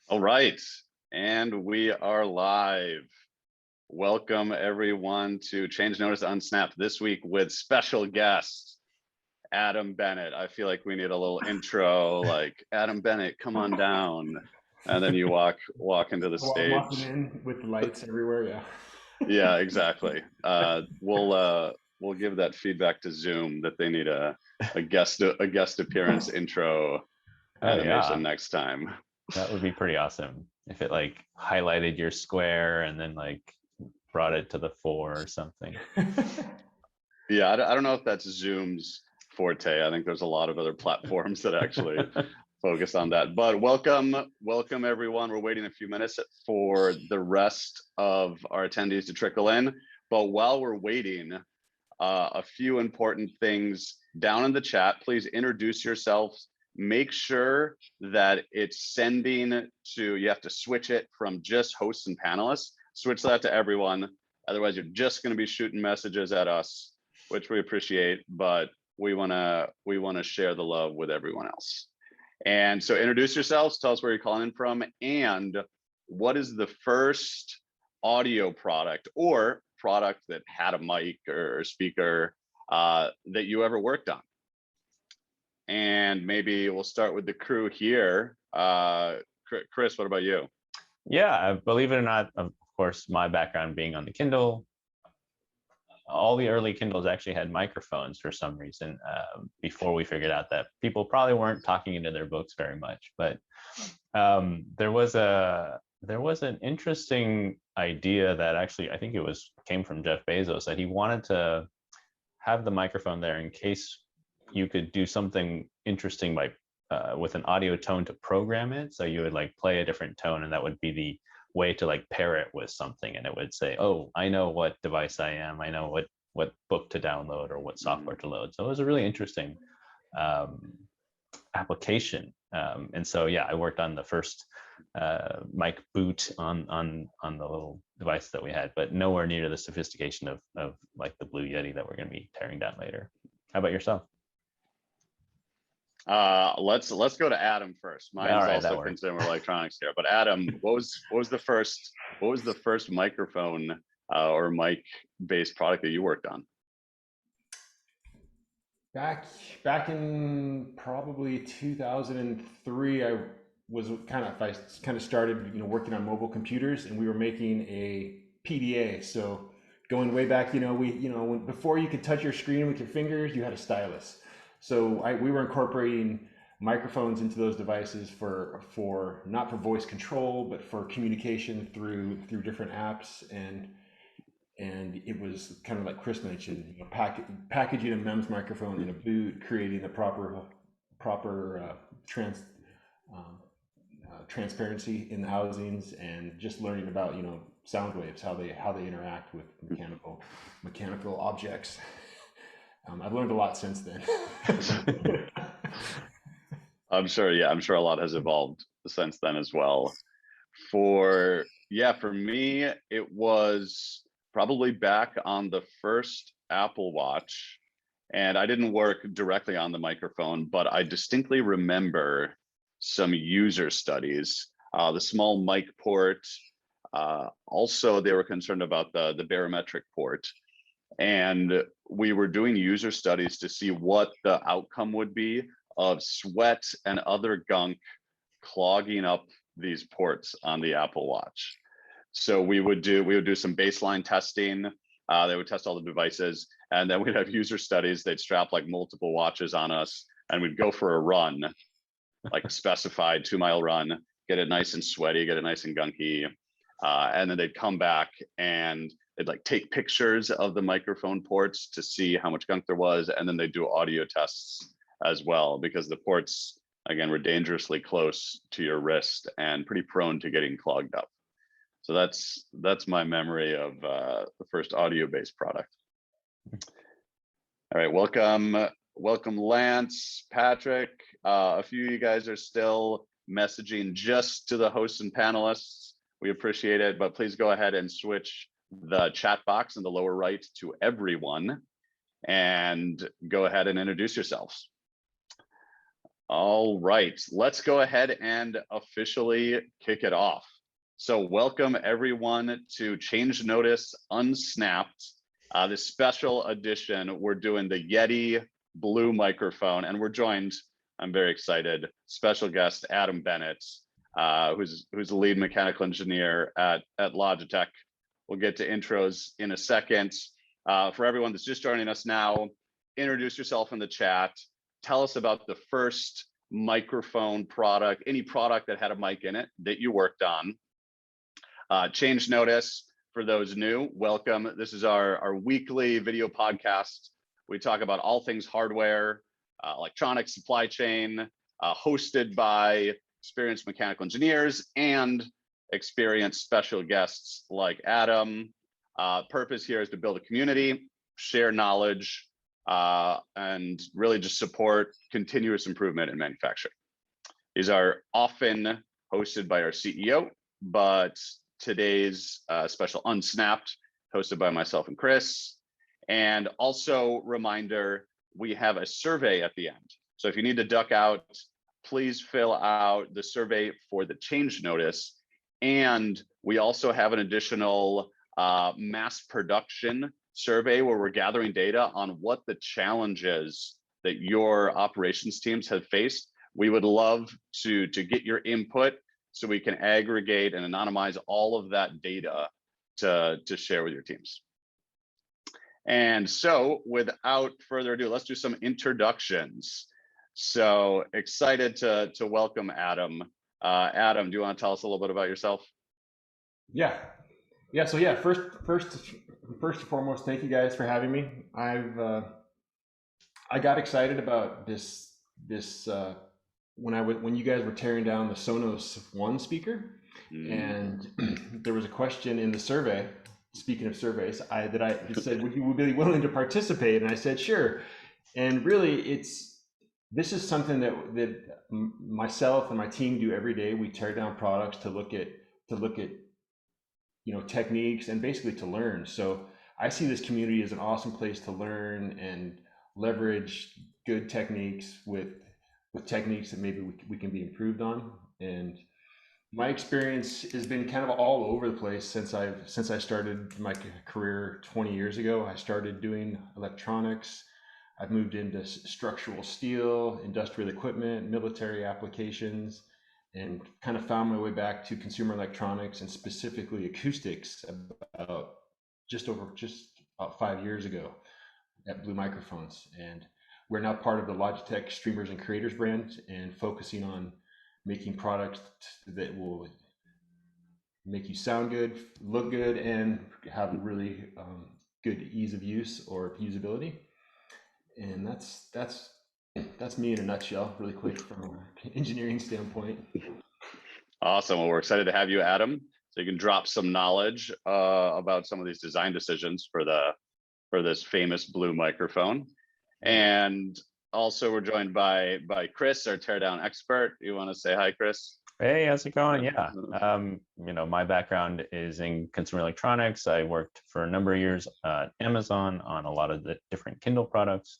All right, and we are live. Welcome everyone to Change Notice Unsnapped this week with special guest Adam Bennett. I feel like we need a little intro, like Adam Bennett, come on down, and then you walk into the Walking stage. in with the lights everywhere, yeah. Yeah, exactly. We'll give that feedback to Zoom that they need a guest appearance intro Oh animation yeah, next time. that would be pretty awesome if it like highlighted your square and then like brought it to the fore or something. Yeah, I don't know if that's Zoom's forte. I think there's a lot of other platforms that actually focus on that. But welcome everyone. We're waiting a few minutes for the rest of our attendees to trickle in. But while we're waiting, a few important things down in the chat. Please introduce yourselves. Make sure that it's sending to, you have to switch it from just hosts and panelists, switch that to everyone. Otherwise, you're just going to be shooting messages at us, which we appreciate, but we want to share the love with everyone else. And so introduce yourselves, tell us where you're calling in from, and what is the first audio product or product that had a mic or speaker that you ever worked on. And maybe we'll start with the crew here. Chris, what about you? Yeah, believe it or not, of course, my background being on the Kindle, all the early Kindles actually had microphones for some reason before we figured out that people probably weren't talking into their books very much. But there was an interesting idea that actually I think came from Jeff Bezos, that he wanted to have the microphone there in case you could do something interesting by with an audio tone to program it. So you would like play a different tone, and that would be the way to like pair it with something, and it would say, oh, I know what device I am, I know what book to download or what software to load. So it was a really interesting application. And so yeah, I worked on the first mic boot on the little device that we had, but nowhere near the sophistication of like the Blue Yeti that we're going to be tearing down later. How about yourself? Let's go to Adam first. Mine's right, also consumer electronics here, but Adam, what was the first microphone or mic based product that you worked on? Back in probably 2003, I kind of started, working on mobile computers, and we were making a PDA. So going way back, before you could touch your screen with your fingers, you had a stylus. So we were incorporating microphones into those devices for not for voice control, but for communication through different apps, and it was kind of like Chris mentioned, packaging a MEMS microphone in a boot, creating the proper transparency in the housings, and just learning about sound waves, how they interact with mechanical objects. I've learned a lot since then. I'm sure a lot has evolved since then as well. For me, it was probably back on the first Apple Watch, and I didn't work directly on the microphone, but I distinctly remember some user studies, the small mic port. Also, they were concerned about the barometric port, and we were doing user studies to see what the outcome would be of sweat and other gunk clogging up these ports on the Apple Watch. So we would do some baseline testing. They would test all the devices, and then we'd have user studies. They'd strap like multiple watches on us, and we'd go for a run, like a specified 2-mile run, get it nice and sweaty, get it nice and gunky, and then they'd come back and they'd like take pictures of the microphone ports to see how much gunk there was, and then they'd do audio tests as well, because the ports, again, were dangerously close to your wrist and pretty prone to getting clogged up. So that's my memory of the first audio-based product. All right, welcome Lance, Patrick. A few of you guys are still messaging just to the hosts and panelists. We appreciate it, but please go ahead and switch the chat box in the lower right to everyone, and go ahead and introduce yourselves. All right, let's go ahead and officially kick it off. So welcome everyone to Change Notice Unsnapped, this special edition. We're doing the Yeti Blue microphone, and we're joined, I'm very excited, special guest Adam Bennett, who's the lead mechanical engineer at Logitech. We'll get to intros in a second. For everyone that's just joining us now, introduce yourself in the chat. Tell us about the first microphone product, any product that had a mic in it that you worked on. Change Notice, for those new, welcome. This is our weekly video podcast. We talk about all things hardware, electronics, supply chain, hosted by experienced mechanical engineers and experienced special guests like Adam. Purpose here is to build a community, share knowledge, and really just support continuous improvement in manufacturing. These are often hosted by our CEO, but today's special Unsnapped, hosted by myself and Chris. And also reminder, we have a survey at the end. So if you need to duck out, please fill out the survey for the change notice. And we also have an additional mass production survey where we're gathering data on what the challenges that your operations teams have faced. We would love to get your input so we can aggregate and anonymize all of that data to share with your teams. And so without further ado, let's do some introductions. So excited to welcome Adam. Adam, do you want to tell us a little bit about yourself? Yeah. So first and foremost, thank you guys for having me. I got excited about this when you guys were tearing down the Sonos One speaker, and there was a question in the survey. Speaking of surveys, it said, "Would you be willing to participate?" And I said, "Sure." And really, this is something that myself and my team do every day. We tear down products to look at techniques and basically to learn. So I see this community as an awesome place to learn and leverage good techniques with techniques that maybe we can be improved on. And my experience has been kind of all over the place since I started my career 20 years ago. I started doing electronics. I've moved into structural steel, industrial equipment, military applications, and kind of found my way back to consumer electronics and specifically acoustics about just about 5 years ago at Blue Microphones. And we're now part of the Logitech Streamers and Creators brand and focusing on making products that will make you sound good, look good, and have really good ease of use or usability. And that's me in a nutshell, really quick from an engineering standpoint. Awesome. Well, we're excited to have you, Adam. So you can drop some knowledge about some of these design decisions for this famous Blue microphone. And also we're joined by Chris, our teardown expert. You want to say hi, Chris? Hey, how's it going? Yeah. My background is in consumer electronics. I worked for a number of years at Amazon on a lot of the different Kindle products.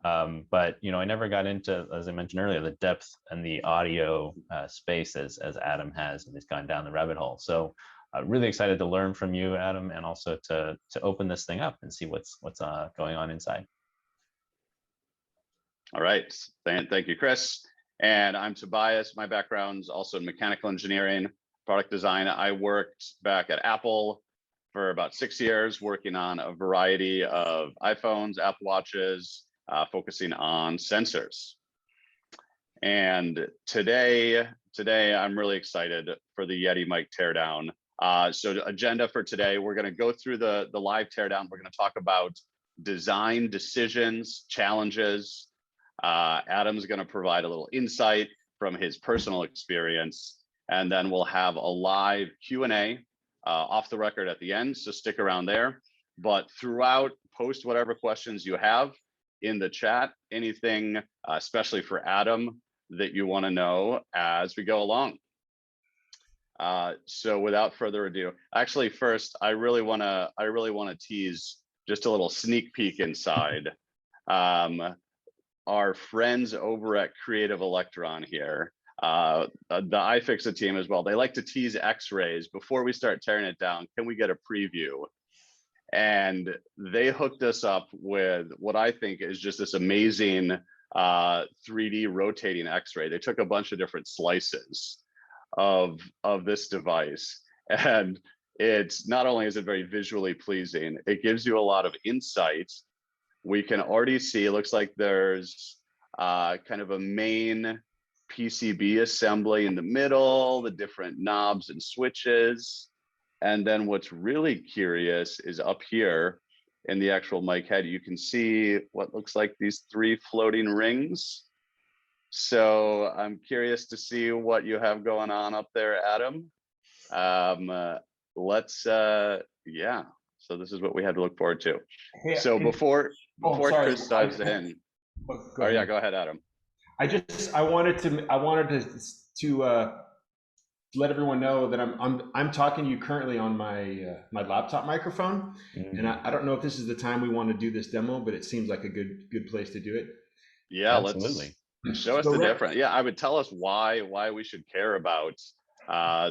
But I never got into, as I mentioned earlier, the depth and the audio space as Adam has, and he's gone down the rabbit hole. So really excited to learn from you, Adam, and also to open this thing up and see what's going on inside. All right, thank you, Chris. And I'm Tobias. My background's also in mechanical engineering, product design. I worked back at Apple for about 6 years, working on a variety of iPhones, Apple Watches, focusing on sensors. And today I'm really excited for the Yeti mic teardown. So the agenda for today, we're going to go through the live teardown. We're going to talk about design decisions, challenges. Adam's going to provide a little insight from his personal experience, and then we'll have a live Q&A off the record at the end, so stick around there. But throughout, post whatever questions you have in the chat, anything especially for Adam that you want to know as we go along. So without further ado, actually first, I really want to tease just a little sneak peek inside. our friends over at Creative Electron here, the iFixit team as well, they like to tease X-rays before we start tearing it down. Can we get a preview? And they hooked us up with what I think is just this amazing 3D rotating X-ray. They took a bunch of different slices of this device, and it's not only is it very visually pleasing, it gives you a lot of insight. We can already see, it looks like there's kind of a main PCB assembly in the middle, the different knobs and switches. And then what's really curious is up here in the actual mic head, you can see what looks like these 3 floating rings. So I'm curious to see what you have going on up there, Adam. Yeah, so this is what we had to look forward to. Hey, so before sorry. Chris dives in. Go ahead. Yeah, go ahead, Adam. I wanted to let everyone know that I'm talking to you currently on my my laptop microphone, and I don't know if this is the time we want to do this demo, but it seems like a good place to do it. Yeah, absolutely. Let's show us the difference. Yeah, I would tell us why we should care about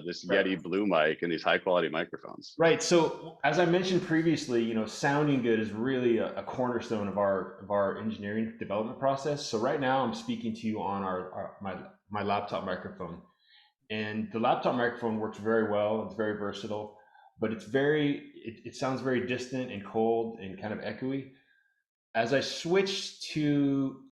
this Yeti Blue mic and these high quality microphones. Right. So as I mentioned previously, you know, sounding good is really a cornerstone of our engineering development process. So right now I'm speaking to you on my laptop microphone. And the laptop microphone works very well. It's very versatile, but it sounds very distant and cold and kind of echoey. As I switch to,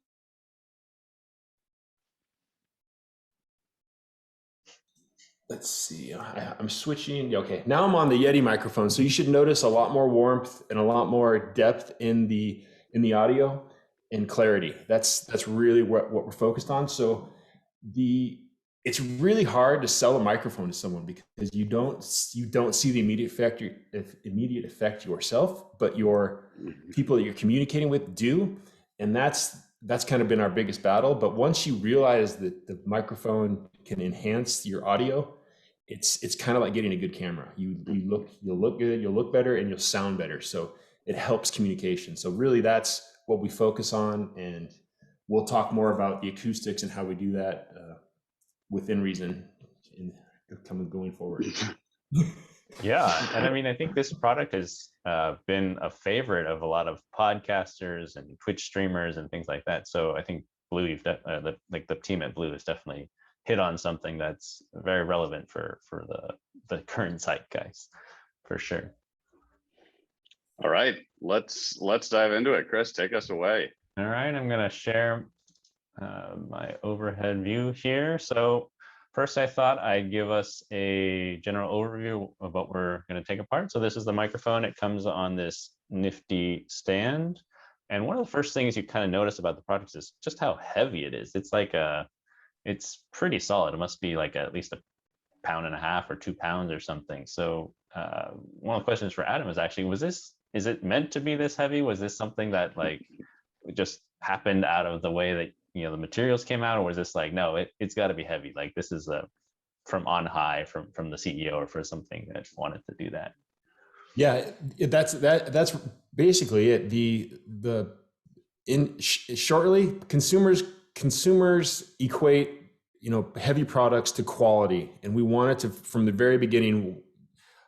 let's see, I'm switching. Okay, now I'm on the Yeti microphone. So you should notice a lot more warmth and a lot more depth in the audio and clarity. That's really what we're focused on. So it's really hard to sell a microphone to someone because you don't see the immediate effect yourself, but your people that you're communicating with do, and that's kind of been our biggest battle. But once you realize that the microphone can enhance your audio, it's kind of like getting a good camera. You'll look good, you'll look better, and you'll sound better. So it helps communication. So really, that's what we focus on, and we'll talk more about the acoustics and how we do that within reason going forward. Yeah, and I mean, I think this product has been a favorite of a lot of podcasters and Twitch streamers and things like that. So I think Blue, the team at Blue has definitely hit on something that's very relevant for the current zeitgeist, for sure. All right, let's dive into it. Chris, take us away. All right, I'm going to share my overhead view here. So first, I thought I'd give us a general overview of what we're going to take apart. So this is the microphone. It comes on this nifty stand. And one of the first things you kind of notice about the product is just how heavy it is. It's pretty solid. It must be like at least 1.5 pounds or 2 pounds or something. So one of the questions for Adam is actually, is it meant to be this heavy? Was this something that like just happened out of the way that the materials came out, or was this like, no, it's got to be heavy, like this is from on high from the CEO or for something that wanted to do that? Yeah, that's basically it. Shortly, consumers equate heavy products to quality, and we wanted to, from the very beginning,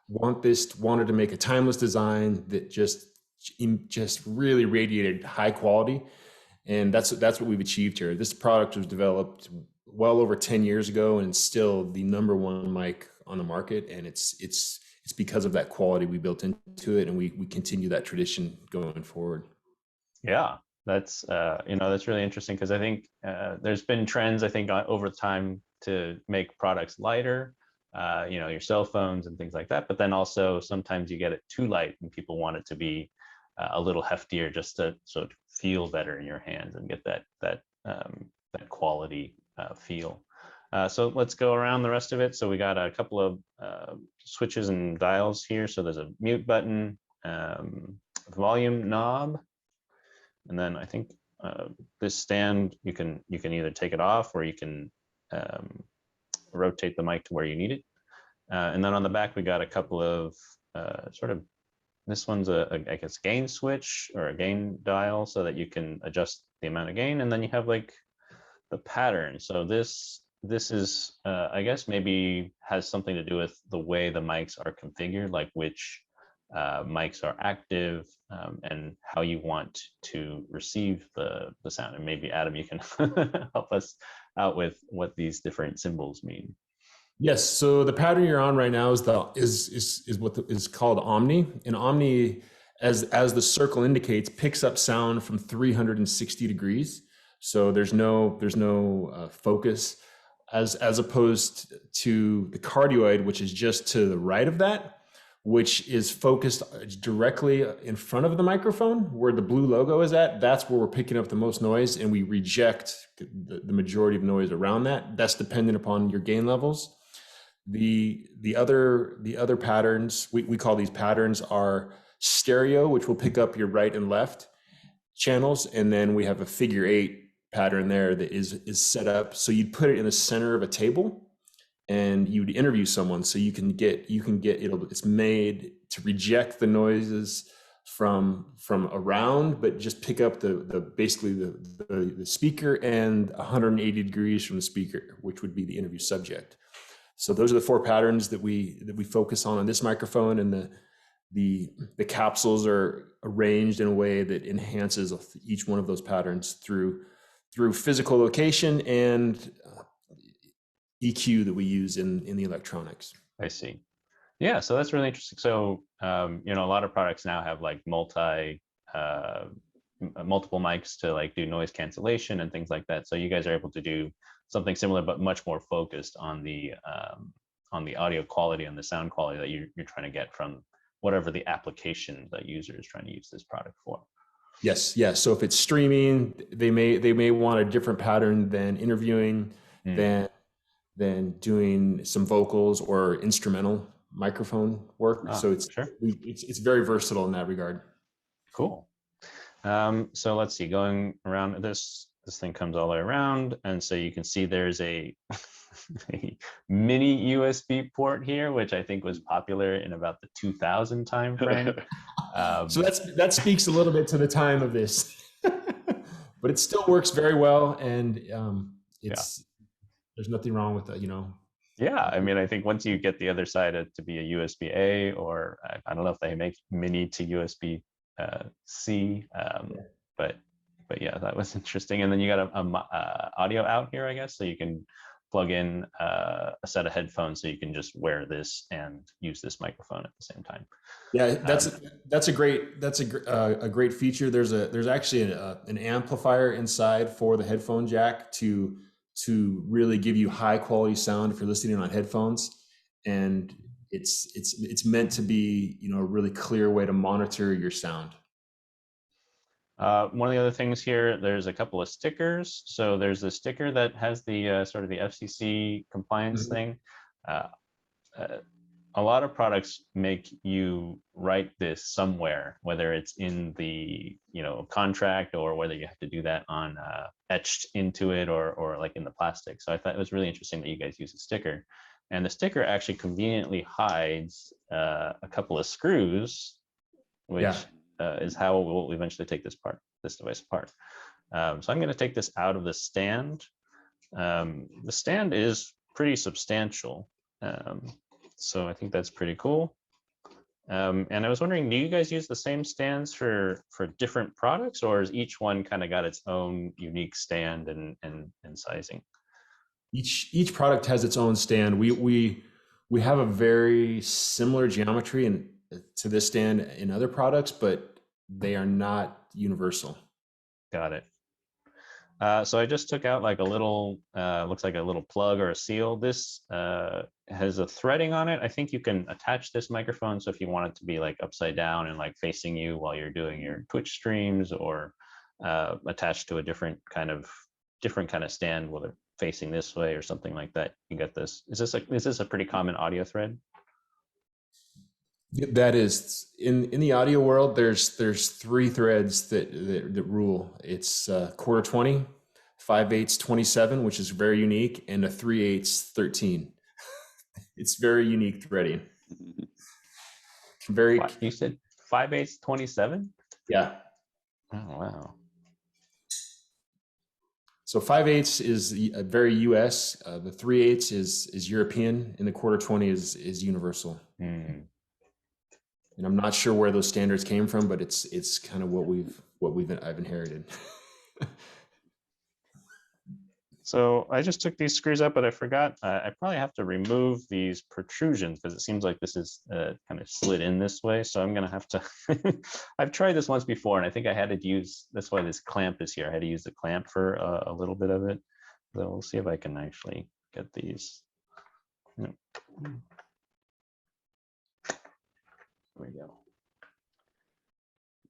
wanted to make a timeless design that just really radiated high quality. And that's what we've achieved here. This product was developed well over 10 years ago, and still the #1 mic on the market. And it's because of that quality we built into it, and we continue that tradition going forward. Yeah, that's that's really interesting, because I think there's been trends, I think, over time to make products lighter, your cell phones and things like that. But then also sometimes you get it too light, and people want it to be a little heftier, just to feel better in your hands and get that quality feel. So let's go around the rest of it. So we got a couple of switches and dials here. So there's a mute button, volume knob, and then I think this stand, you can either take it off, or you can rotate the mic to where you need it. And then on the back we got a couple of this one's I guess gain switch or a gain dial, so that you can adjust the amount of gain, and then you have like the pattern. So this is I guess maybe has something to do with the way the mics are configured, like which mics are active, and how you want to receive the sound. And maybe Adam, you can help us out with what these different symbols mean. Yes. So the pattern you're on right now is what is called Omni, and Omni, as the circle indicates, picks up sound from 360 degrees. So there's no focus, as opposed to the cardioid, which is just to the right of that, which is focused directly in front of the microphone where the blue logo is at. That's where we're picking up the most noise, and we reject the majority of noise around that. That's dependent upon your gain levels. The other patterns, we call these patterns, are stereo, which will pick up your right and left channels, and then we have a figure 8 pattern there that is set up so you'd put it in the center of a table, and you'd interview someone, so you can get it's made to reject the noises from around, but just pick up basically the speaker and 180 degrees from the speaker, which would be the interview subject. So those are the 4 patterns that we focus on this microphone, and the capsules are arranged in a way that enhances each one of those patterns through physical location and EQ that we use in the electronics. I see. Yeah, so that's really interesting. So you know, a lot of products now have like multiple mics to like do noise cancellation and things like that. So you guys are able to do something similar, but much more focused on the audio quality and the sound quality that you're trying to get from whatever the application the user is trying to use this product for. Yes. So if it's streaming, they may want a different pattern than interviewing, than doing some vocals or instrumental microphone work. So it's very versatile in that regard. Cool. So let's see, going around this thing comes all the way around, and so you can see there's a mini USB port here, which I think was popular in about the 2000 time frame. So that speaks a little bit to the time of this, but it still works very well, and there's nothing wrong with that, you know. Yeah, I mean, I think once you get the other side to be a USB-A, or I don't know if they make mini to USB-C, but yeah, that was interesting. And then you got a audio out here, I guess, so you can plug in a set of headphones, so you can just wear this and use this microphone at the same time. Yeah, that's a great feature. There's actually an amplifier inside for the headphone jack to really give you high quality sound if you're listening on headphones, and it's meant to be, you know, a really clear way to monitor your sound. One of the other things here, there's a couple of stickers. So there's a sticker that has the sort of the FCC compliance thing. A lot of products make you write this somewhere, whether it's in the, you know, contract, or whether you have to do that on etched into it, or like in the plastic. So I thought it was really interesting that you guys use a sticker, and the sticker actually conveniently hides a couple of screws, which is how we'll eventually take this device apart. So I'm going to take this out of the stand. The stand is pretty substantial. So I think that's pretty cool. And I was wondering, do you guys use the same stands for different products, or is each one kind of got its own unique stand and sizing? Each product has its own stand. We have a very similar geometry to this stand in other products, but they are not universal. Got it. So I just took out like a little, looks like a little plug or a seal. This has a threading on it. I think you can attach this microphone, so if you want it to be like upside down and like facing you while you're doing your Twitch streams, or attached to a different kind of stand, whether facing this way or something like that, you get this. Is this a pretty common audio thread? That is, in the audio world, there's 3 threads that rule. It's 1/4 20, 5/8 27, which is very unique, and a 3/8 13. It's very unique threading. Very. What? You said 5/8 27? Yeah. Oh wow. So 5/8 is very US. The 3/8 is European, and the 1/4-20 is universal. Hmm. And I'm not sure where those standards came from, but it's kind of I've inherited. So I just took these screws up, but I forgot. I probably have to remove these protrusions because it seems like this is kind of slid in this way. So I'm gonna have to. I've tried this once before, and I think I had to use. That's why this clamp is here. I had to use the clamp for a little bit of it. So we'll see if I can actually get these. Yep. There we go.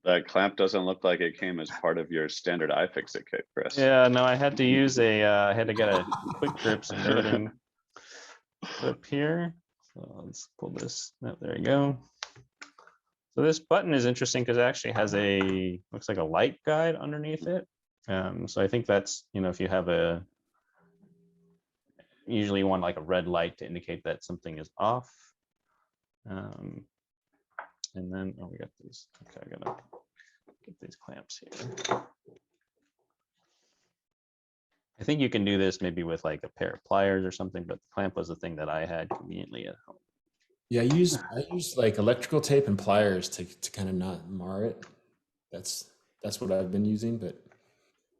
That clamp doesn't look like it came as part of your standard iFixit kit, Chris. Yeah, no, I had to use I had to get a quick grip supporting clip here. So let's pull this. Oh, there you go. So this button is interesting because it actually has looks like a light guide underneath it. So I think that's, if you have usually you want like a red light to indicate that something is off. And then, we got these. Okay, I gotta get these clamps here. I think you can do this maybe with like a pair of pliers or something, but the clamp was the thing that I had conveniently at home. Yeah, I use like electrical tape and pliers to kind of not mar it. That's what I've been using, but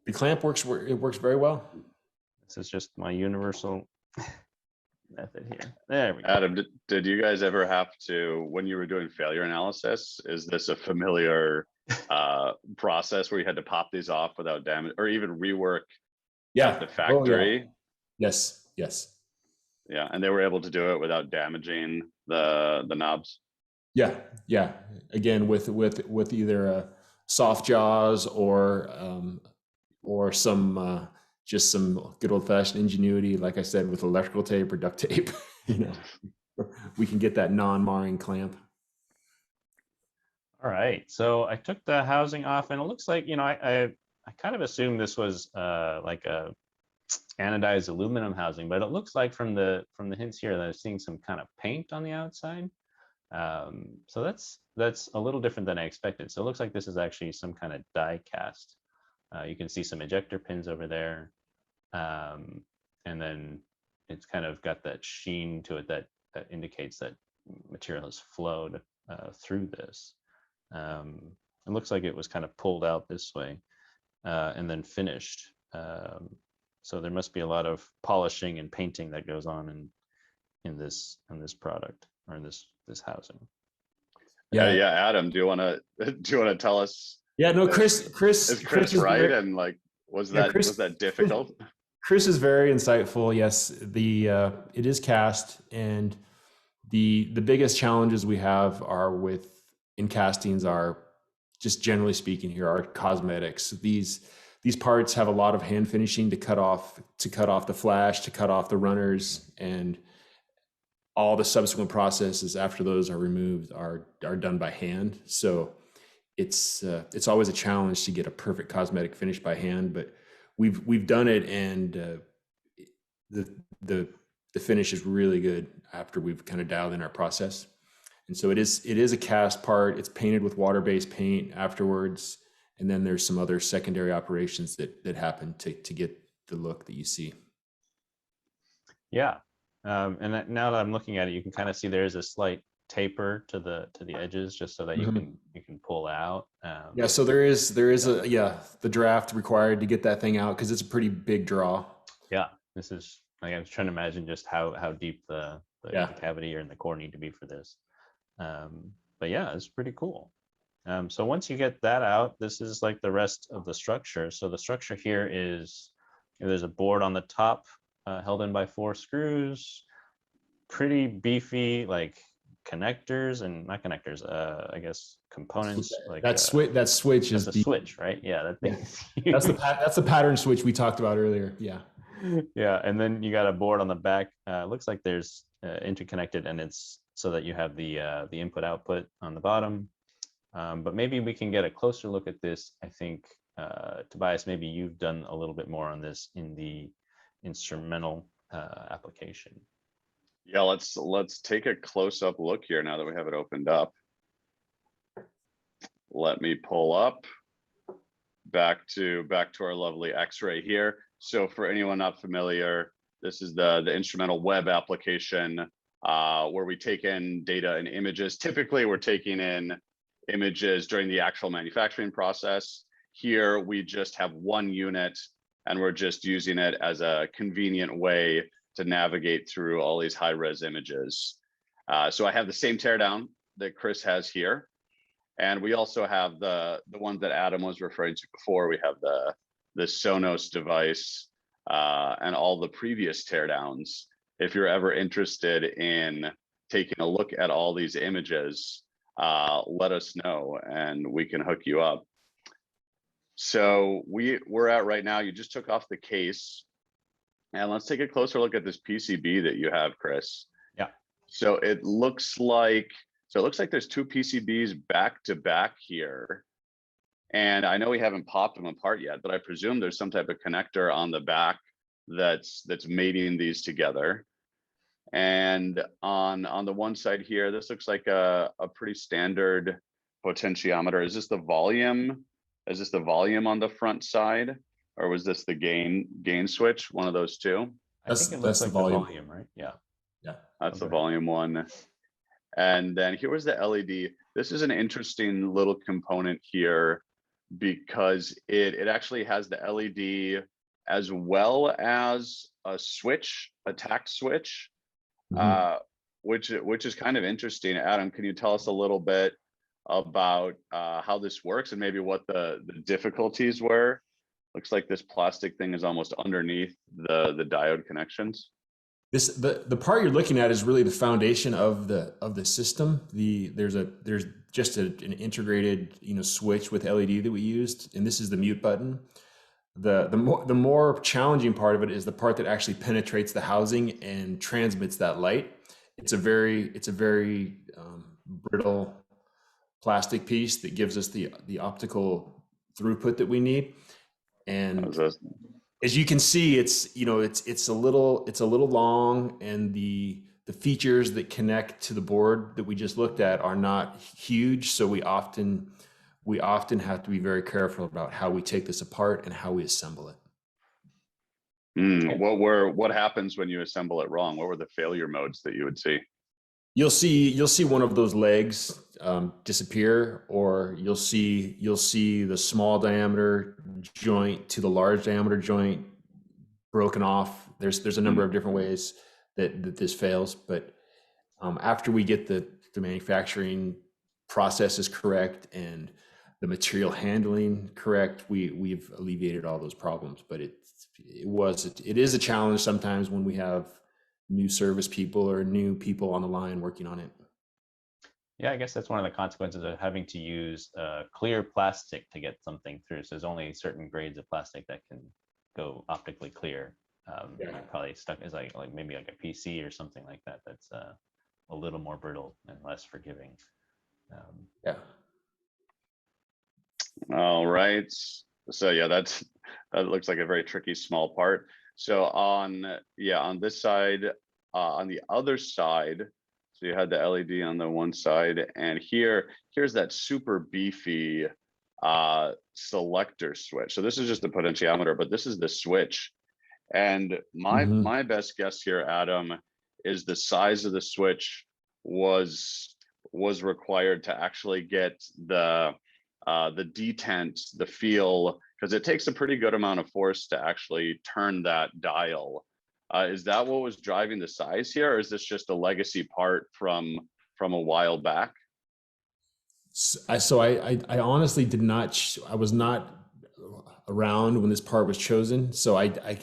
the clamp works very well. This is just my universal method here. There we go. Adam, did you guys ever have to, when you were doing failure analysis, is this a familiar process where you had to pop these off without damage, or even rework at the factory? Oh, yeah. Yes. Yeah, and they were able to do it without damaging the knobs. Yeah. Again, with either soft jaws or some just some good old fashioned ingenuity, like I said, with electrical tape or duct tape. We can get that non-marring clamp. All right, so I took the housing off, and it looks like, I kind of assumed this was like a anodized aluminum housing, but it looks like from the hints here that I'm seeing some kind of paint on the outside. So that's a little different than I expected. So it looks like this is actually some kind of die cast. You can see some ejector pins over there, and then it's kind of got that sheen to it that indicates that material has flowed through this. It looks like it was kind of pulled out this way and then finished. So there must be a lot of polishing and painting that goes on in this product, or in this housing. Yeah. Adam, do you want to tell us? Yeah, no, Chris is Chris right? Very, and like, was that difficult? Chris is very insightful. Yes, it is cast, and the biggest challenges we have in castings are, just generally speaking here, are cosmetics. These parts have a lot of hand finishing to cut off the flash, to cut off the runners, and all the subsequent processes after those are removed are done by hand. So it's always a challenge to get a perfect cosmetic finish by hand, but we've done it, and the finish is really good after we've kind of dialed in our process. And so it is a cast part. It's painted with water-based paint afterwards, and then there's some other secondary operations that happen to get the look that you see. Yeah, and now that I'm looking at it, you can kind of see there's a slight taper to the edges, just so that you can pull out. Yeah, so there is the draft required to get that thing out, because it's a pretty big draw. Yeah, this is, like, I was trying to imagine just how deep the cavity or in the core need to be for this. But yeah, it's pretty cool. So once you get that out, this is like the rest of the structure. So the structure here is, there's a board on the top held in by 4 screws, pretty beefy, like connectors, and not connectors, I guess components. Like that switch is the switch, right? Yeah, that's the pattern switch we talked about earlier. Yeah, and then you got a board on the back. Looks like there's interconnected, and it's so that you have the input output on the bottom. But maybe we can get a closer look at this. I think Tobias, maybe you've done a little bit more on this in the instrumental application. Yeah, let's take a close-up look here now that we have it opened up. Let me pull up back to our lovely X-ray here. So for anyone not familiar, this is the instrumental web application where we take in data and images. Typically, we're taking in images during the actual manufacturing process. Here, we just have one unit and we're just using it as a convenient way to navigate through all these high-res images. So I have the same teardown that Chris has here. And we also have the ones that Adam was referring to before. We have the Sonos device and all the previous teardowns. If you're ever interested in taking a look at all these images, let us know and we can hook you up. So we're at right now, you just took off the case. And let's take a closer look at this PCB that you have, Chris. Yeah. So it looks like there's two PCBs back to back here. And I know we haven't popped them apart yet, but I presume there's some type of connector on the back that's mating these together. And on the one side here, this looks like a pretty standard potentiometer. Is this the volume? Is this the volume on the front side? Or was this the gain switch? One of those two? I think it looks like the volume, right? Yeah. Yeah. That's the volume one. And then here was the LED. This is an interesting little component here because it actually has the LED as well as a switch, a tact switch, which is kind of interesting. Adam, can you tell us a little bit about how this works and maybe what the difficulties were? Looks like this plastic thing is almost underneath the diode connections. The part you're looking at is really the foundation of the system. There's just an integrated switch with LED that we used, and this is the mute button. The more challenging part of it is the part that actually penetrates the housing and transmits that light. It's a very brittle plastic piece that gives us the optical throughput that we need. And as you can see, it's a little long, and the features that connect to the board that we just looked at are not huge. So we often have to be very careful about how we take this apart and how we assemble it. What happens when you assemble it wrong? What were the failure modes that you would see? You'll see one of those legs disappear, or you'll see the small diameter joint to the large diameter joint broken off. There's a number of different ways that this fails, but after we get the manufacturing processes correct and the material handling correct, we've alleviated all those problems. But it is a challenge sometimes when we have new service people or new people on the line working on it. Yeah, I guess that's one of the consequences of having to use clear plastic to get something through. So there's only certain grades of plastic that can go optically clear. You're probably stuck as like maybe like a PC or something like that. That's a little more brittle and less forgiving. Yeah. All right. So yeah, that looks like a very tricky small part. So on this side, on the other side, so you had the LED on the one side, and here's that super beefy selector switch. So this is just the potentiometer, but this is the switch. And my best guess here, Adam, is the size of the switch was required to actually get the detent, the feel, because it takes a pretty good amount of force to actually turn that dial. Is that what was driving the size here, or is this just a legacy part from a while back? So I honestly did not. I was not around when this part was chosen, so I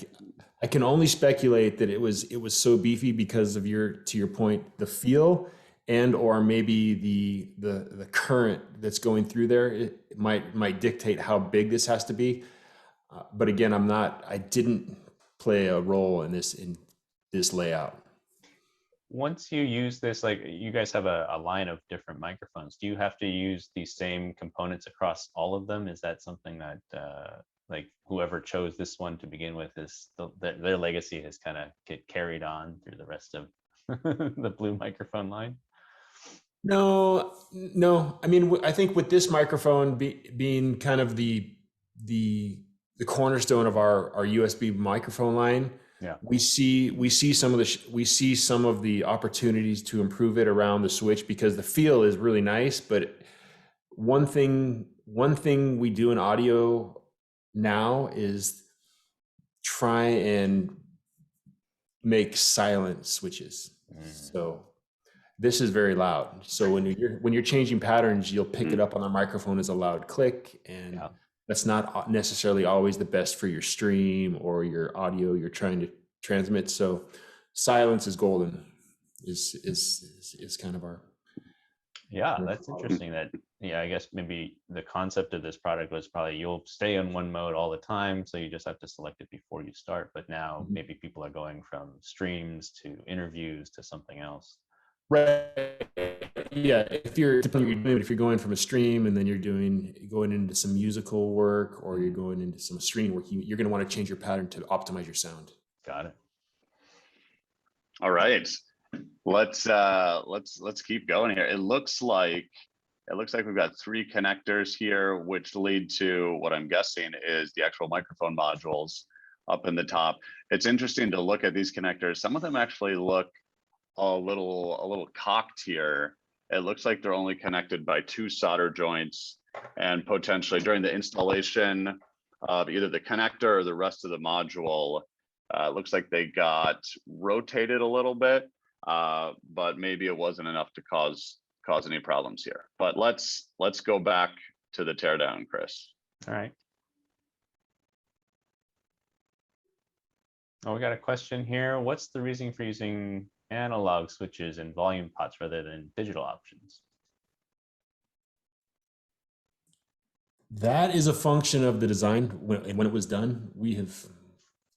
can only speculate that it was so beefy because of to your point, the feel, and or maybe the current that's going through there. It might dictate how big this has to be. But again, I didn't play a role in this layout. Once you use this, like you guys have a line of different microphones, do you have to use these same components across all of them? Is that something that like whoever chose this one to begin with their legacy has kind of get carried on through the rest of the Blue microphone line? No. I mean, I think with this microphone being kind of the the cornerstone of our USB microphone line. Yeah. We see some of the opportunities to improve it around the switch, because the feel is really nice. But one thing we do in audio now is try and make silent switches. So this is very loud. So when you're changing patterns, you'll pick it up on the microphone as a loud click, and that's not necessarily always the best for your stream or your audio you're trying to transmit. So silence is golden. Is kind of our. Yeah, that's interesting. That, yeah, I guess maybe the concept of this product was probably you'll stay in one mode all the time, so you just have to select it before you start. But now maybe people are going from streams to interviews to something else. Right. Yeah. If you're going from a stream and then you're going into some musical work, or you're going into some streaming work, you're going to want to change your pattern to optimize your sound. Got it. All right. Let's keep going here. It looks like we've got 3 connectors here, which lead to what I'm guessing is the actual microphone modules up in the top. It's interesting to look at these connectors. Some of them actually look a little cocked here. It looks like they're only connected by 2 solder joints, and potentially during the installation of either the connector or the rest of the module, it looks like they got rotated a little bit, but maybe it wasn't enough to cause any problems here. But let's go back to the teardown, Chris. All right. Oh, we got a question here. What's the reason for using analog switches and volume pots rather than digital options? That is a function of the design. When it was done,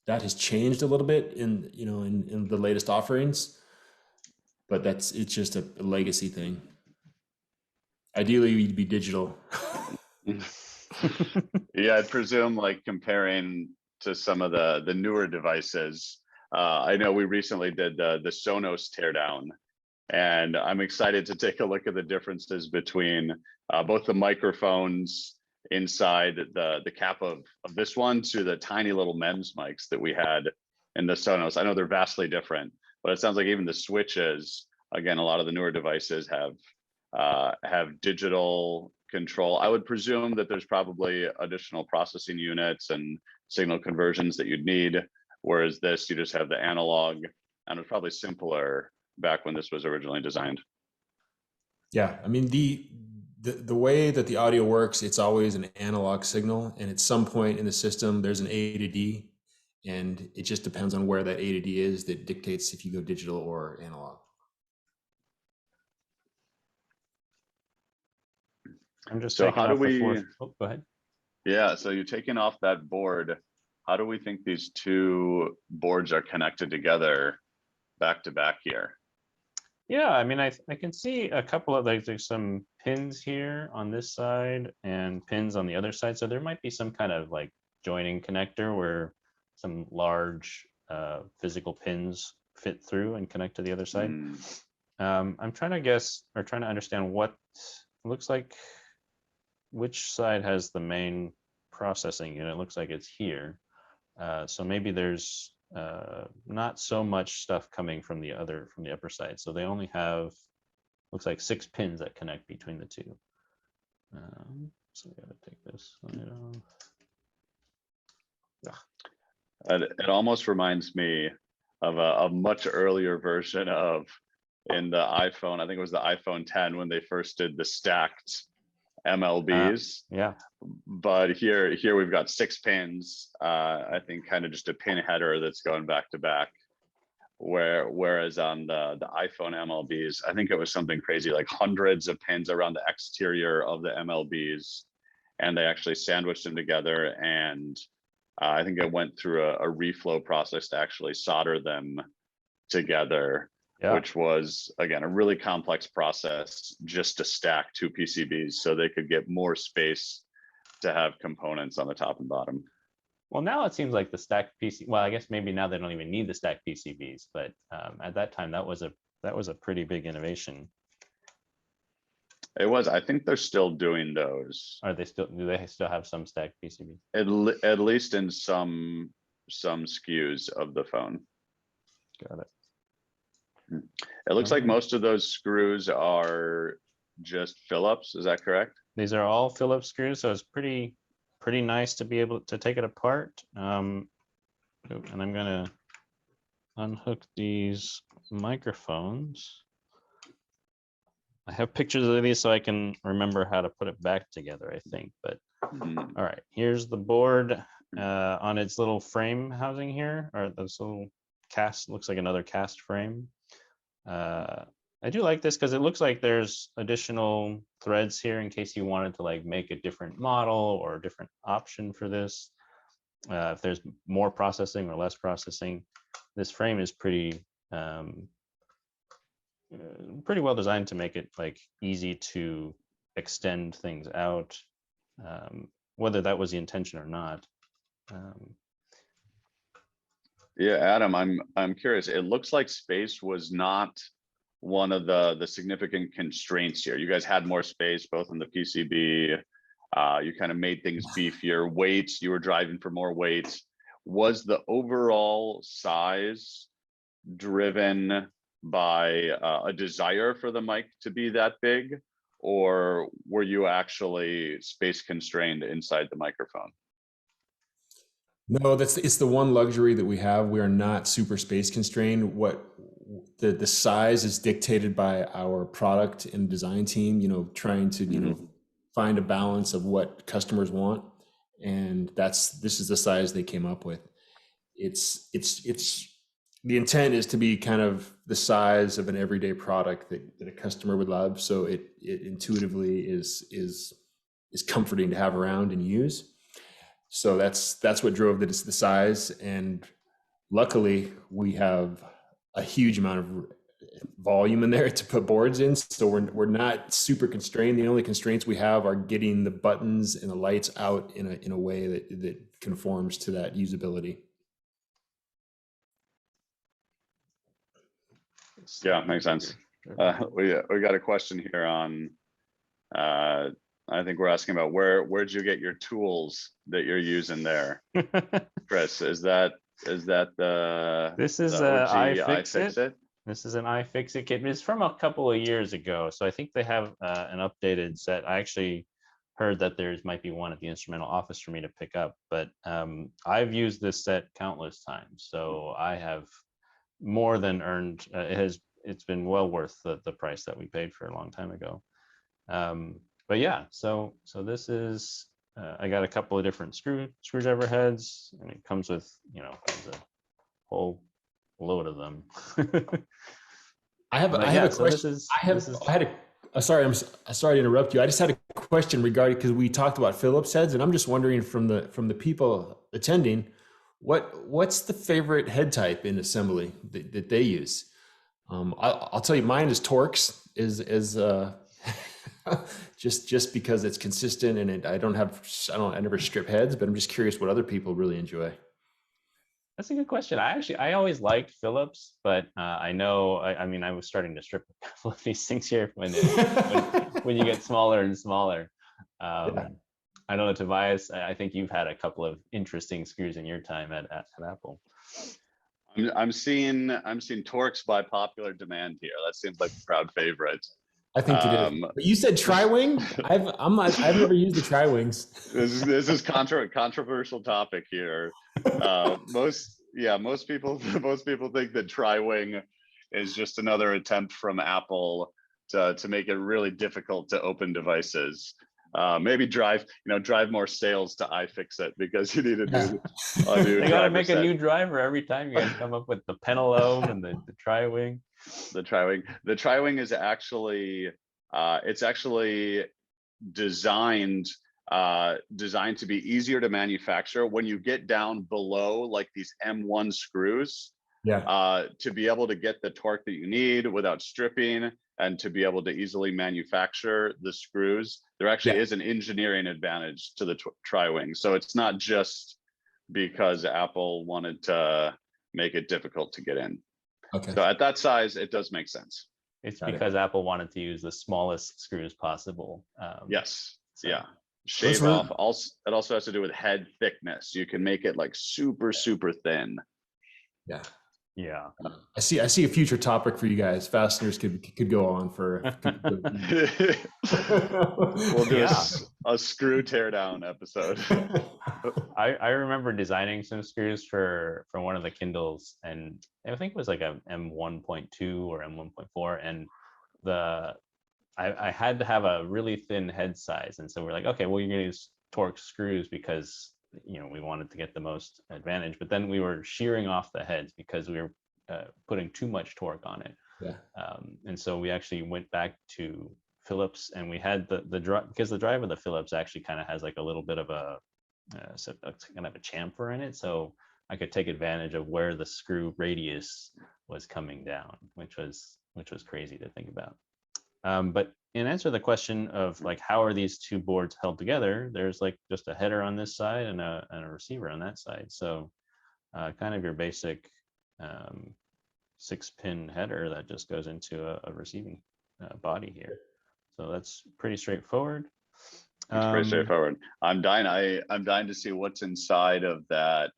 that has changed a little bit in the latest offerings, but it's just a legacy thing. Ideally, you'd be digital. Yeah, I presume, like, comparing to some of the newer devices. I know we recently did the Sonos teardown, and I'm excited to take a look at the differences between both the microphones inside the cap of this one to the tiny little MEMS mics that we had in the Sonos. I know they're vastly different, but it sounds like even the switches, again, a lot of the newer devices have digital control. I would presume that there's probably additional processing units and signal conversions that you'd need, whereas this, you just have the analog, and it's probably simpler back when this was originally designed. Yeah, I mean, the way that the audio works, it's always an analog signal, and at some point in the system there's an A to D, and it just depends on where that A to D is that dictates if you go digital or analog. I'm just So how do we oh, go ahead. Yeah, so you're taking off that board. How do we think these 2 boards are connected together back to back here? Yeah, I mean, I can see a couple of, like, there's some pins here on this side and pins on the other side. So there might be some kind of like joining connector where some large physical pins fit through and connect to the other side. I'm trying to guess, or trying to understand what looks like, which side has the main processing unit. It looks like it's here. So maybe there's not so much stuff coming from the upper side. So they only have, looks like 6 pins that connect between the 2. So we gotta take this slide off. It almost reminds me of a much earlier version of, in the iPhone, I think it was the iPhone 10, when they first did the stacked MLBs. Yeah. But here we've got 6 pins. I think kind of just a pin header that's going back to back. Whereas on the iPhone MLBs, I think it was something crazy, like hundreds of pins around the exterior of the MLBs, and they actually sandwiched them together. And I think it went through a reflow process to actually solder them together. Yeah. Which was, again, a really complex process just to stack 2 PCBs so they could get more space to have components on the top and bottom. Well, now it seems like the stacked PC. Well, I guess maybe now they don't even need the stacked PCBs, but at that time that was a pretty big innovation. It was. I think they're still doing those. Are they still? Do they still have some stacked PCB? At least in some SKUs of the phone. Got it. It looks like most of those screws are just Phillips. Is that correct? These are all Phillips screws, so it's pretty nice to be able to take it apart. And I'm gonna unhook these microphones. I have pictures of these so I can remember how to put it back together, I think. But all right, here's the board on its little frame housing here, or this little cast, looks like another cast frame. I do like this because it looks like there's additional threads here in case you wanted to like make a different model or a different option for this. If there's more processing or less processing, this frame is pretty well designed to make it like easy to extend things out, whether that was the intention or not. Yeah, Adam, I'm curious. It looks like space was not one of the significant constraints here. You guys had more space, both in the PCB. You kind of made things beefier. Weights, you were driving for more weights. Was the overall size driven by a desire for the mic to be that big, or were you actually space constrained inside the microphone? No, it's the one luxury that we have. We are not super space constrained. What the size is dictated by our product and design team, trying to, find a balance of what customers want. And this is the size they came up with. It's the intent is to be kind of the size of an everyday product that a customer would love. So it intuitively is comforting to have around and use. So that's what drove the size. And luckily we have a huge amount of volume in there to put boards in. So we're not super constrained. The only constraints we have are getting the buttons and the lights out in a way that conforms to that usability. Yeah, makes sense. We got a question here on, I think we're asking about where'd you get your tools that you're using there, Chris? Is that the this is the OG iFixit? This is an iFixit kit. It's from a couple of years ago, so I think they have an updated set. I actually heard that there's might be one at the instrumental office for me to pick up, but I've used this set countless times, so I have more than earned. It's been well worth the price that we paid for a long time ago. But yeah, so this is I got a couple of different screwdriver heads, and it comes with a whole load of them. I have a question. I'm sorry to interrupt you. I just had a question regarding, because we talked about Phillips heads, and I'm just wondering from the people attending, what's the favorite head type in assembly that they use? I'll tell you, mine is Torx, is just because it's consistent, and I never strip heads, but I'm just curious what other people really enjoy. That's a good question. I always liked Phillips, but I know, I mean, I was starting to strip a couple of these things here when you get smaller and smaller. Yeah. I know, Tobias, I think you've had a couple of interesting screws in your time at Apple. I'm seeing Torx by popular demand here. That seems like a crowd favorite. I think it is. But you said tri-wing. I've never used the tri-wings. This is controversial topic here. Most people think that tri-wing is just another attempt from Apple to make it really difficult to open devices. Maybe drive more sales to iFixit, because you need a new they got to make a new driver every time. You got to come up with the Penelope and the tri-wing. The tri-wing is actually designed to be easier to manufacture when you get down below like these M1 screws. Yeah. To be able to get the torque that you need without stripping, and to be able to easily manufacture the screws, there actually is an engineering advantage to the tri-wing. So it's not just because Apple wanted to make it difficult to get in. Okay. So at that size, it does make sense. It's Got it. because Apple wanted to use the smallest screws possible. Yes. So- Yeah. So let's Shave off. Also, it also has to do with head thickness. You can make it like super, super thin. Yeah. Yeah. I see a future topic for you guys. Fasteners could go on for. We'll do Yeah. a screw teardown episode. I remember designing some screws for one of the Kindles, and I think it was like a M1.2 or M1.4, and I had to have a really thin head size, and so we're like, okay, well, you're gonna use Torx screws because we wanted to get the most advantage, but then we were shearing off the heads because we were putting too much torque on it. Yeah. And so we actually went back to Phillips, and we had the drive, because the drive of the Phillips actually kind of has like a little bit of a kind of a chamfer in it, so I could take advantage of where the screw radius was coming down, which was crazy to think about. But in answer to the question of like how are these two boards held together, there's like just a header on this side and a receiver on that side. So kind of your basic 6-pin header that just goes into a receiving body here. So that's pretty straightforward. It's pretty straightforward. I'm dying to see what's inside of that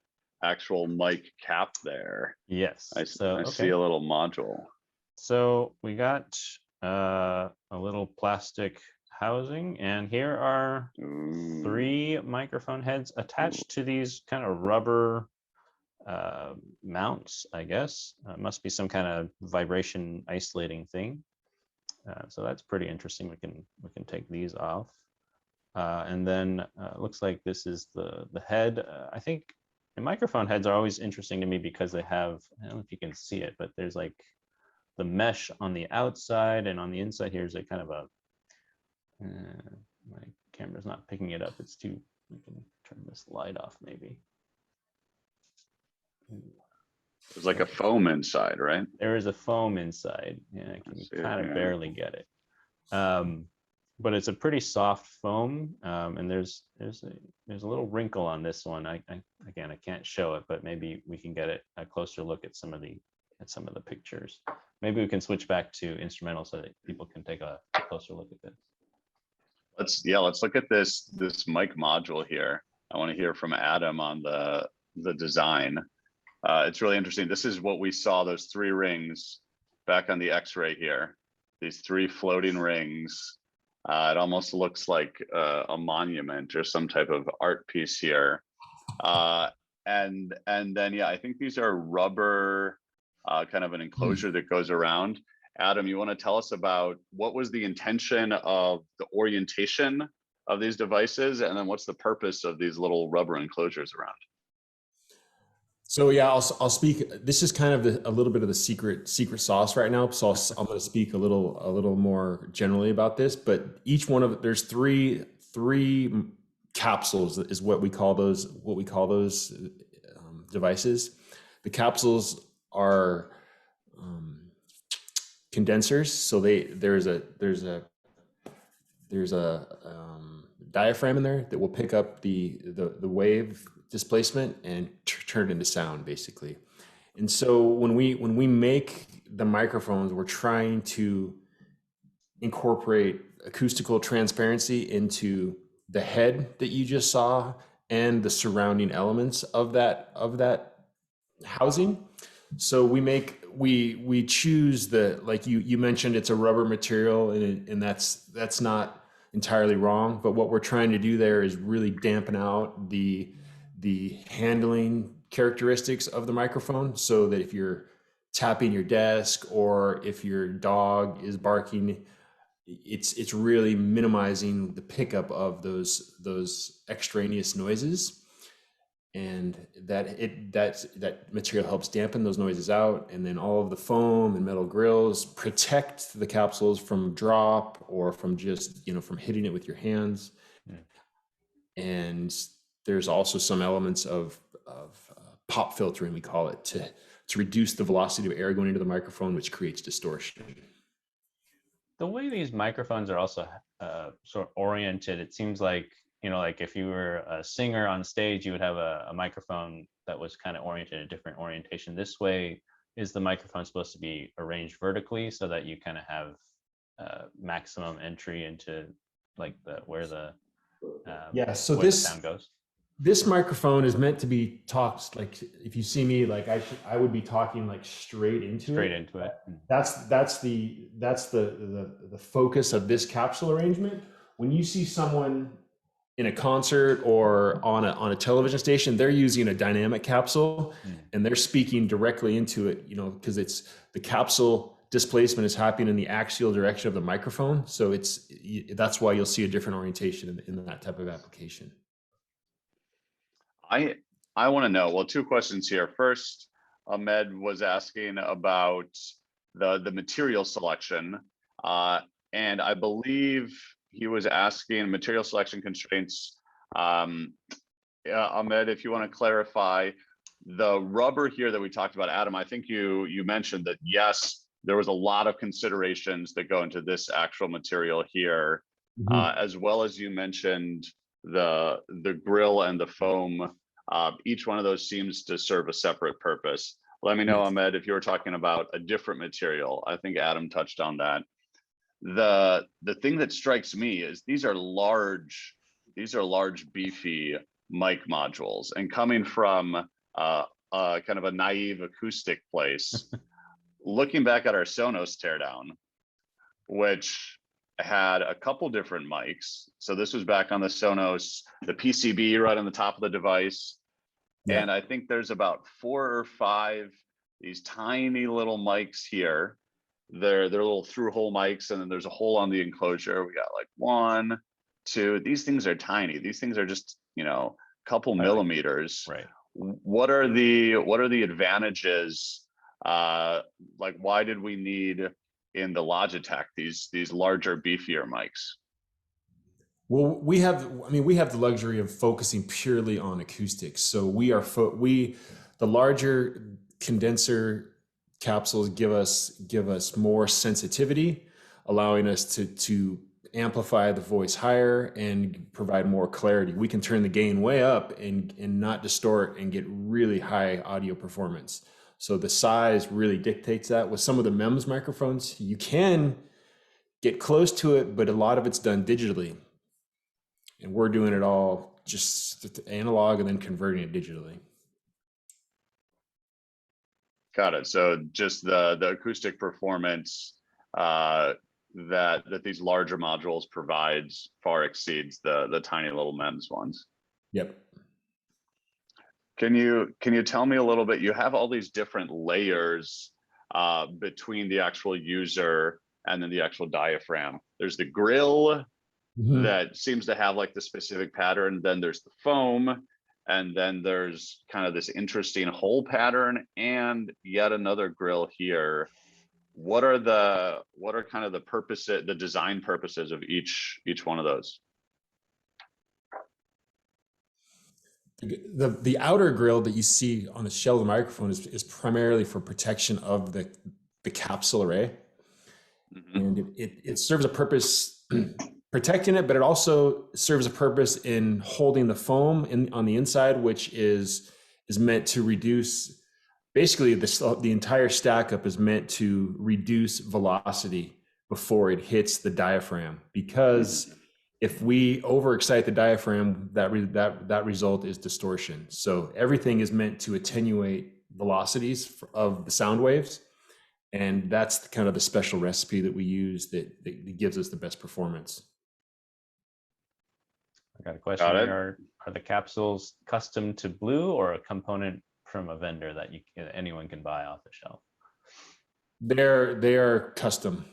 actual mic cap there. Yes. I So see a little module. So we got a little plastic housing, and here are 3 microphone heads attached to these kind of rubber mounts, I guess. Must be some kind of vibration isolating thing. So that's pretty interesting. We can take these off. And then looks like this is the head. I think the microphone heads are always interesting to me because they have, I don't know if you can see it, but there's like the mesh on the outside, and on the inside here is a kind of a, my camera's not picking it up. It's too, we can turn this light off maybe. There's like a foam inside, right? There is a foam inside. Yeah, I can kind of barely get it. But it's a pretty soft foam, and there's a little wrinkle on this one. Again, I can't show it, but maybe we can get a closer look at some of the pictures. Maybe we can switch back to instrumental so that people can take a closer look at this. Let's look at this mic module here. I want to hear from Adam on the design. It's really interesting. This is what we saw, those 3 rings back on the X-ray here. These 3 floating rings. It almost looks like a monument or some type of art piece here. And then, yeah, I think these are rubber, kind of an enclosure that goes around. Adam, you want to tell us about what was the intention of the orientation of these devices, and then what's the purpose of these little rubber enclosures around? So yeah, I'll speak. This is kind of a little bit of the secret sauce right now. So I'm going to speak a little more generally about this. But each one of there's three capsules is what we call those devices. The capsules are condensers. So there's a diaphragm in there that will pick up the wave displacement and turn it into sound, basically. And so when we make the microphones, we're trying to incorporate acoustical transparency into the head that you just saw and the surrounding elements of that housing. So we choose like you mentioned, it's a rubber material, and that's not entirely wrong. But what we're trying to do there is really dampen out the handling characteristics of the microphone, so that if you're tapping your desk or if your dog is barking, it's really minimizing the pickup of those extraneous noises, and that material helps dampen those noises out. And then all of the foam and metal grills protect the capsules from drop or from just from hitting it with your hands. And there's also some elements of pop filtering, we call it, to reduce the velocity of air going into the microphone, which creates distortion. The way these microphones are also sort of oriented, it seems like, like if you were a singer on stage, you would have a microphone that was kind of oriented a different orientation. This way, is the microphone supposed to be arranged vertically so that you kind of have maximum entry into like where the So where the sound goes? this microphone is meant to be talked, like if you see me, like I would be talking like straight into it. That's the focus of this capsule arrangement. When you see someone in a concert or on a television station, they're using a dynamic capsule and they're speaking directly into it, you know, because it's the capsule displacement is happening in the axial direction of the microphone. So that's why you'll see a different orientation in that type of application. I want to know, well, two questions here. First, Ahmed was asking about the material selection. And I believe he was asking material selection constraints. Ahmed, if you want to clarify the rubber here that we talked about, Adam, I think you mentioned that, yes, there was a lot of considerations that go into this actual material here, as well as you mentioned the grill and the foam. Each one of those seems to serve a separate purpose. Let me know, Ahmed, if you were talking about a different material. I think Adam touched on that. The thing that strikes me is these are large, beefy mic modules, and coming from kind of a naive acoustic place, looking back at our Sonos teardown, which had a couple different mics. So this was back on the Sonos, the PCB right on the top of the device. Yeah. And I think there's about 4 or 5 these tiny little mics here. They're little through hole mics, and then there's a hole on the enclosure. We got like 1, 2. These things are tiny. These things are just, you know, a couple millimeters. Right. What are the advantages? Like, why did we need in the Logitech these larger, beefier mics? Well, we have the luxury of focusing purely on acoustics. So the larger condenser capsules give us more sensitivity, allowing us to amplify the voice higher and provide more clarity. We can turn the gain way up and not distort and get really high audio performance. So the size really dictates that. With some of the MEMS microphones, you can get close to it, but a lot of it's done digitally. And we're doing it all just analog and then converting it digitally. Got it. So just the acoustic performance that these larger modules provides far exceeds the tiny little MEMS ones. Yep. Can you tell me a little bit? You have all these different layers between the actual user and then the actual diaphragm. There's the grill that seems to have like the specific pattern. Then there's the foam, and then there's kind of this interesting hole pattern, and yet another grill here. What are kind of the design purposes of each one of those? The outer grill that you see on the shell of the microphone is primarily for protection of the capsule array. And it serves a purpose protecting it, but it also serves a purpose in holding the foam on the inside, which is meant to reduce, basically the entire stack up is meant to reduce velocity before it hits the diaphragm, because if we overexcite the diaphragm, that result is distortion. So everything is meant to attenuate velocities of the sound waves. And that's kind of the special recipe that we use that gives us the best performance. I got a question here. Are the capsules custom to Blue or a component from a vendor that anyone can buy off the shelf? They are custom.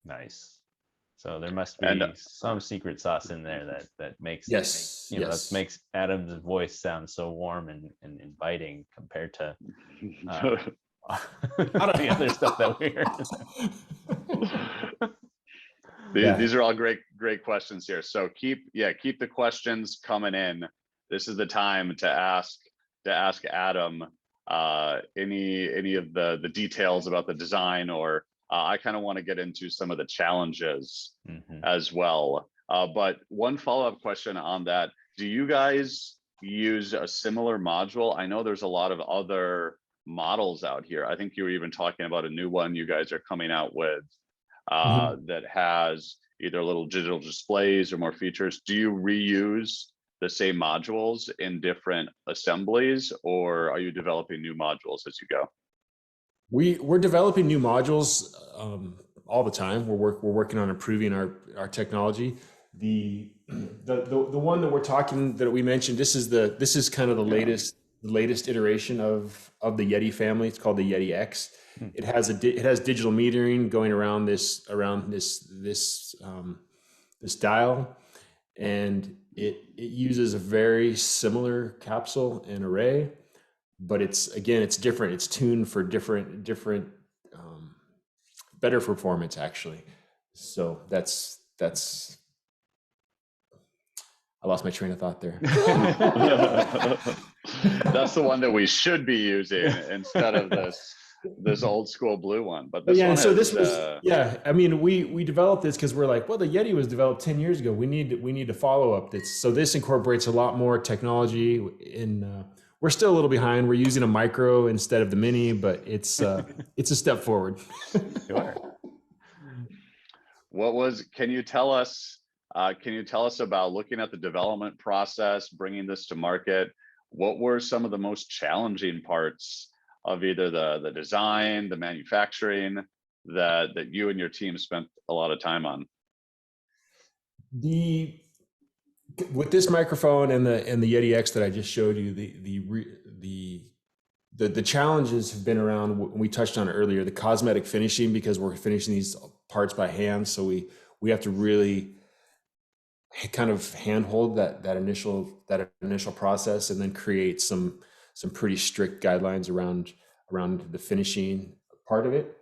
Nice. So there must be some secret sauce in there that makes that makes Adam's voice sound so warm and inviting compared to the other stuff that we heard. These are all great questions here. So keep the questions coming in. This is the time to ask Adam any of the details about the design, or I kind of want to get into some of the challenges as well. But one follow-up question on that: do you guys use a similar module? I know there's a lot of other models out here. I think you were even talking about a new one you guys are coming out with Mhm. that has either little digital displays or more features. Do you reuse the same modules in different assemblies, or are you developing new modules as you go? We're developing new modules all the time. We're working on improving our technology. The one that we mentioned, this is kind of the Yeah. latest iteration of the Yeti family. It's called the Yeti X. Hmm. It has digital metering going around this dial, and it uses a very similar capsule and array, but it's different. It's tuned for different um, better performance actually. So that's I lost my train of thought there. That's the one that we should be using instead of this old school blue one. But But this yeah, one and so has this was, yeah, I mean, we developed this because we're like, well, the Yeti was developed 10 years ago. We need to follow up this. So this incorporates a lot more technology in we're still a little behind. We're using a micro instead of the mini, but it's a step forward. Sure. can you tell us about looking at the development process, bringing this to market? What were some of the most challenging parts of either the design, the manufacturing that you and your team spent a lot of time on? The With this microphone and the Yeti X that I just showed you, the challenges have been around, we touched on it earlier, the cosmetic finishing, because we're finishing these parts by hand. So we have to really kind of handhold that initial process, and then create some pretty strict guidelines around the finishing part of it.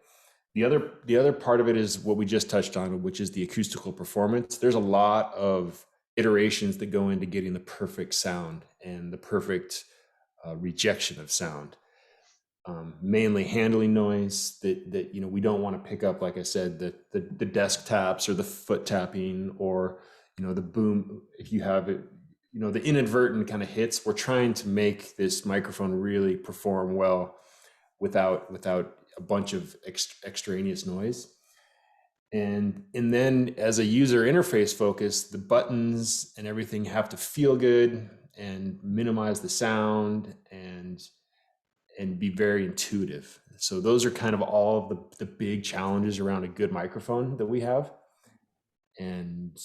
The other part of it is what we just touched on, which is the acoustical performance. There's a lot of iterations that go into getting the perfect sound and the perfect rejection of sound. Mainly handling noise that we don't want to pick up, like I said, the desk taps or the foot tapping, or the boom. If you have it, the inadvertent kind of hits. We're trying to make this microphone really perform well without a bunch of extraneous noise. And then, as a user interface focus, the buttons and everything have to feel good and minimize the sound and be very intuitive. So those are kind of all of the big challenges around a good microphone that we have. And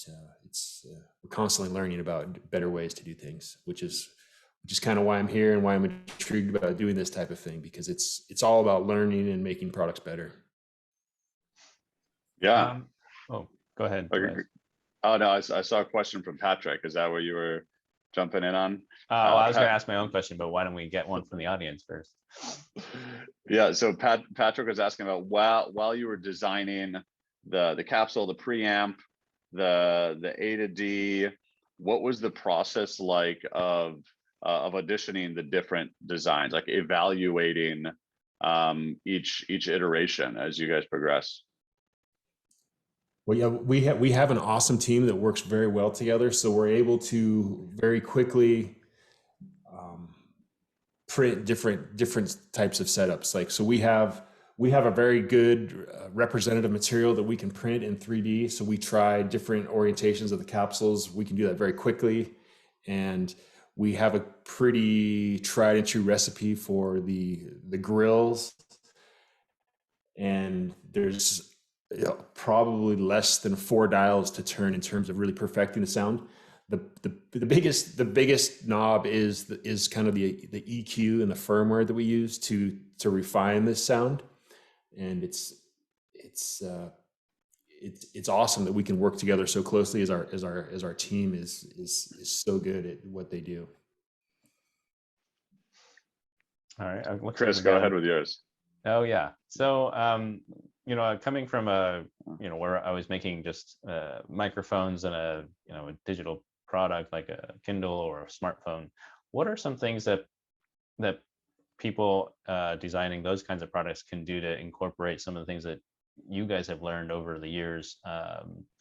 we're constantly learning about better ways to do things, which is kind of why I'm here and why I'm intrigued about doing this type of thing, because it's all about learning and making products better. Yeah. Oh, go ahead. Oh no, I saw a question from Patrick. Is that what you were jumping in on? Well, I was going to ask my own question, but why don't we get one from the audience first? Yeah, so Patrick was asking about while you were designing the capsule, the preamp, the A to D, what was the process like of auditioning the different designs, like evaluating each iteration as you guys progress? Well, yeah, we have an awesome team that works very well together, so we're able to very quickly print different types of setups. Like, so we have a very good representative material that we can print in 3D. So we try different orientations of the capsules. We can do that very quickly, and we have a pretty tried and true recipe for the grills. And there's probably less than 4 dials to turn in terms of really perfecting the sound. The biggest knob is kind of the EQ and the firmware that we use to refine this sound. And it's awesome that we can work together so closely, as our team is so good at what they do. All right, Chris, go ahead with yours. Oh yeah. So coming from where I was making just microphones and a digital product like a Kindle or a smartphone, what are some things that people designing those kinds of products can do to incorporate some of the things that you guys have learned over the years,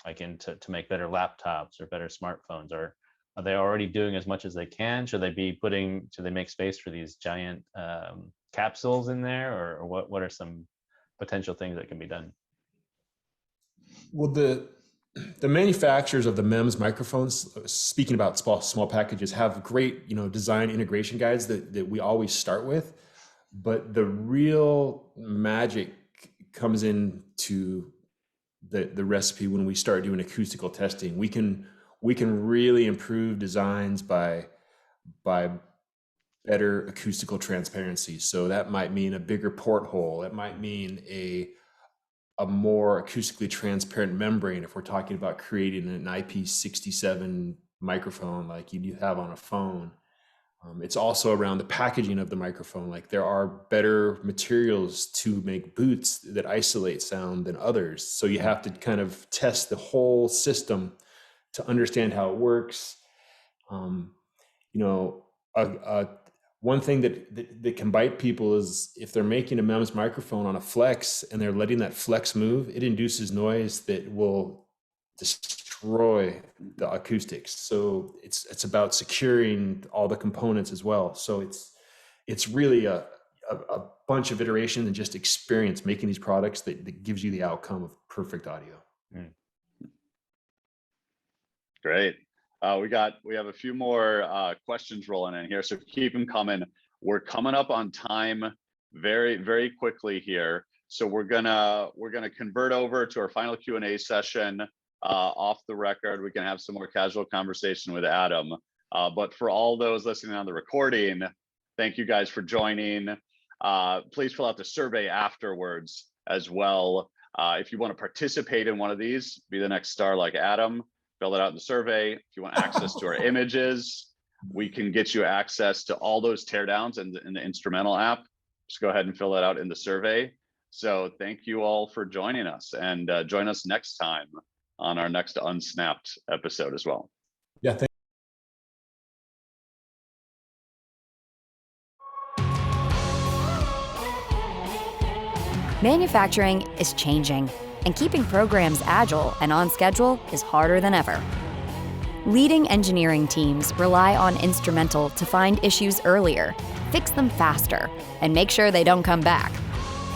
like to make better laptops or better smartphones? Or are they already doing as much as they can? Should they make space for these giant capsules in there, or what are some potential things that can be done? Well, the manufacturers of the MEMS microphones, speaking about small packages, have great, design integration guides that we always start with. But the real magic comes into the recipe when we start doing acoustical testing. We can really improve designs by better acoustical transparency. So that might mean a bigger porthole. It might mean a more acoustically transparent membrane if we're talking about creating an IP67 microphone like you have on a phone. It's also around the packaging of the microphone. Like, there are better materials to make boots that isolate sound than others. So you have to kind of test the whole system to understand how it works. One thing that can bite people is if they're making a MEMS microphone on a flex and they're letting that flex move, it induces noise that will destroy the acoustics. So it's about securing all the components as well. So it's really a bunch of iteration and just experience making these products that gives you the outcome of perfect audio. Great. We have a few more questions rolling in here, so keep them coming. We're coming up on time very, very quickly here. So we're gonna convert over to our final Q&A session off the record. We can have some more casual conversation with Adam. But for all those listening on the recording, thank you guys for joining. Please fill out the survey afterwards as well. If you want to participate in one of these, be the next star like Adam, fill it out in the survey. If you want access to our images, we can get you access to all those teardowns in the Instrumental app. Just go ahead and fill it out in the survey. So thank you all for joining us, and join us next time on our next Unsnapped episode as well. Yeah. Manufacturing is changing, and keeping programs agile and on schedule is harder than ever. Leading engineering teams rely on Instrumental to find issues earlier, fix them faster, and make sure they don't come back.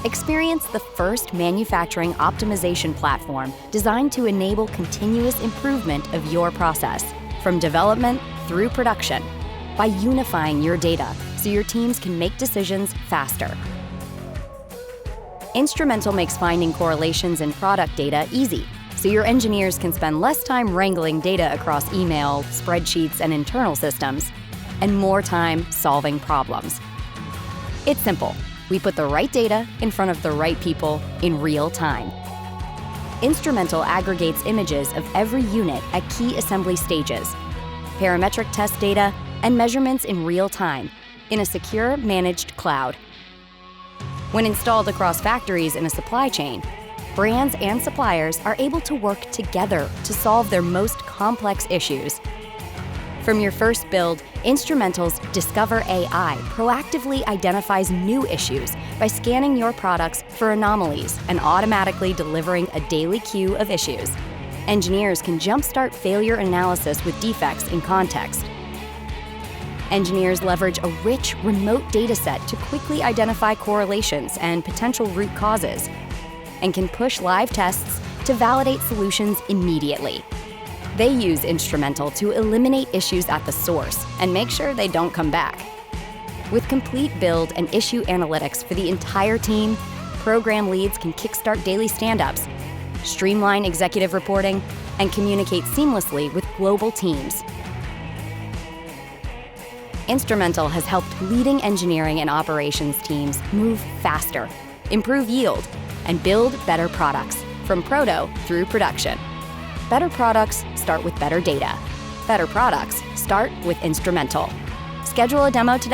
Experience the first manufacturing optimization platform designed to enable continuous improvement of your process, from development through production, by unifying your data so your teams can make decisions faster. Instrumental makes finding correlations in product data easy, so your engineers can spend less time wrangling data across email, spreadsheets, and internal systems, and more time solving problems. It's simple. We put the right data in front of the right people in real time. Instrumental aggregates images of every unit at key assembly stages, parametric test data, and measurements in real time in a secure, managed cloud. When installed across factories in a supply chain, brands and suppliers are able to work together to solve their most complex issues. From your first build, Instrumental's Discover AI proactively identifies new issues by scanning your products for anomalies and automatically delivering a daily queue of issues. Engineers can jumpstart failure analysis with defects in context. Engineers leverage a rich, remote dataset to quickly identify correlations and potential root causes, and can push live tests to validate solutions immediately. They use Instrumental to eliminate issues at the source and make sure they don't come back. With complete build and issue analytics for the entire team, program leads can kickstart daily stand-ups, streamline executive reporting, and communicate seamlessly with global teams. Instrumental has helped leading engineering and operations teams move faster, improve yield, and build better products from proto through production. Better products start with better data. Better products start with Instrumental. Schedule a demo today.